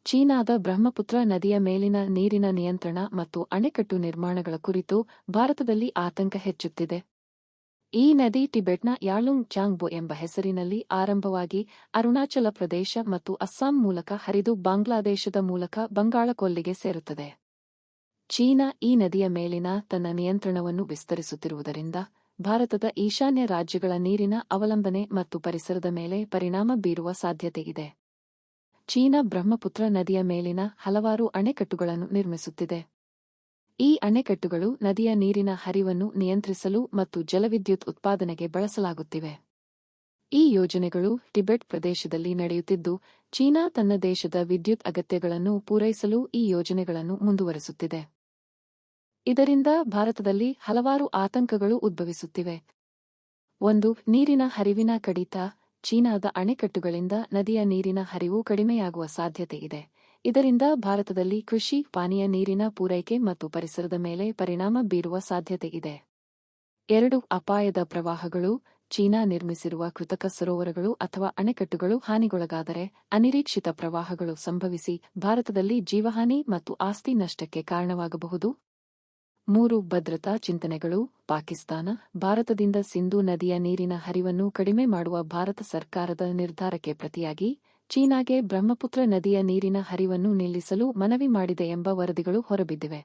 ಚೀನಾದ ಬ್ರಹ್ಮಪುತ್ರ ನದಿಯ ಮೇಲಿನ ನೀರಿನ ನಿಯಂತ್ರಣ ಮತ್ತು ಅಣೆಕಟ್ಟು ನಿರ್ಮಾಣಗಳ ಕುರಿತು ಭಾರತದಲ್ಲಿ ಆತಂಕ ಹೆಚ್ಚುತ್ತಿದೆ. ಈ ನದಿ ಟಿಬೆಟ್ನ ಯಾಳುಂಗ್ ಚಾಂಗ್ಬೋ ಎಂಬ ಹೆಸರಿನಲ್ಲಿ ಆರಂಭವಾಗಿ ಅರುಣಾಚಲ ಪ್ರದೇಶ ಮತ್ತು ಅಸ್ಸಾಂ ಮೂಲಕ ಹರಿದು ಬಾಂಗ್ಲಾದೇಶದ ಮೂಲಕ ಬಂಗಾಳಕೊಲ್ಲಿಗೆ ಸೇರುತ್ತದೆ. ಚೀನಾ ಈ ನದಿಯ ಮೇಲಿನ ತನ್ನ ನಿಯಂತ್ರಣವನ್ನು ವಿಸ್ತರಿಸುತ್ತಿರುವುದರಿಂದ ಭಾರತದ ಈಶಾನ್ಯ ರಾಜ್ಯಗಳ ನೀರಿನ ಅವಲಂಬನೆ ಮತ್ತು ಪರಿಸರದ ಮೇಲೆ ಪರಿಣಾಮ ಬೀರುವ ಸಾಧ್ಯತೆಯಿದೆ. ಚೀನಾ ಬ್ರಹ್ಮಪುತ್ರ ನದಿಯ ಮೇಲಿನ ಹಲವಾರು ಅಣೆಕಟ್ಟುಗಳನ್ನು ನಿರ್ಮಿಸುತ್ತಿದೆ. ಈ ಅಣೆಕಟ್ಟುಗಳು ನದಿಯ ನೀರಿನ ಹರಿವನ್ನು ನಿಯಂತ್ರಿಸಲು ಮತ್ತು ಜಲವಿದ್ಯುತ್ ಉತ್ಪಾದನೆಗೆ ಬಳಸಲಾಗುತ್ತಿವೆ. ಈ ಯೋಜನೆಗಳು ಟಿಬೆಟ್ ಪ್ರದೇಶದಲ್ಲಿ ನಡೆಯುತ್ತಿದ್ದು, ಚೀನಾ ತನ್ನ ದೇಶದ ವಿದ್ಯುತ್ ಅಗತ್ಯಗಳನ್ನು ಪೂರೈಸಲು ಈ ಯೋಜನೆಗಳನ್ನು ಮುಂದುವರೆಸುತ್ತಿದೆ. ಇದರಿಂದ ಭಾರತದಲ್ಲಿ ಹಲವಾರು ಆತಂಕಗಳು ಉದ್ಭವಿಸುತ್ತಿವೆ. 1. ನೀರಿನ ಹರಿವಿನ ಕಡಿತ. ಚೀನಾದ ಅಣೆಕಟ್ಟುಗಳಿಂದ ನದಿಯ ನೀರಿನ ಹರಿವು ಕಡಿಮೆಯಾಗುವ ಸಾಧ್ಯತೆಯಿದೆ. ಇದರಿಂದ ಭಾರತದಲ್ಲಿ ಕೃಷಿ, ಪಾನೀಯ ನೀರಿನ ಪೂರೈಕೆ ಮತ್ತು ಪರಿಸರದ ಮೇಲೆ ಪರಿಣಾಮ ಬೀರುವ ಸಾಧ್ಯತೆಯಿದೆ. 2. ಅಪಾಯದ ಪ್ರವಾಹಗಳು. ಚೀನಾ ನಿರ್ಮಿಸಿರುವ ಕೃತಕ ಸರೋವರಗಳು ಅಥವಾ ಅಣೆಕಟ್ಟುಗಳು ಹಾನಿಗೊಳಗಾದರೆ ಅನಿರೀಕ್ಷಿತ ಪ್ರವಾಹಗಳು ಸಂಭವಿಸಿ ಭಾರತದಲ್ಲಿ ಜೀವಹಾನಿ ಮತ್ತು ಆಸ್ತಿ ನಷ್ಟಕ್ಕೆ ಕಾರಣವಾಗಬಹುದು. 3. ಭದ್ರತಾ ಚಿಂತನೆಗಳು. ಪಾಕಿಸ್ತಾನ, ಭಾರತದಿಂದ ಸಿಂಧೂ ನದಿಯ ನೀರಿನ ಹರಿವನ್ನು ಕಡಿಮೆ ಮಾಡುವ ಭಾರತ ಸರ್ಕಾರದ ನಿರ್ಧಾರಕ್ಕೆ ಪ್ರತಿಯಾಗಿ ಚೀನಾಗೆ ಬ್ರಹ್ಮಪುತ್ರ ನದಿಯ ನೀರಿನ ಹರಿವನ್ನು ನಿಲ್ಲಿಸಲು ಮನವಿ ಮಾಡಿದೆ ಎಂಬ ವರದಿಗಳು ಹೊರಬಿದ್ದಿವೆ.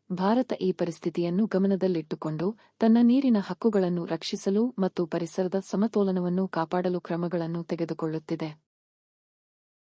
ಭಾರತ ಈ ಪರಿಸ್ಥಿತಿಯನ್ನು ಗಮನದಲ್ಲಿಟ್ಟುಕೊಂಡು ತನ್ನ ನೀರಿನ ಹಕ್ಕುಗಳನ್ನು ರಕ್ಷಿಸಲು ಮತ್ತು ಪರಿಸರದ ಸಮತೋಲನವನ್ನು ಕಾಪಾಡಲು ಕ್ರಮಗಳನ್ನು ತೆಗೆದುಕೊಳ್ಳುತ್ತಿದೆ.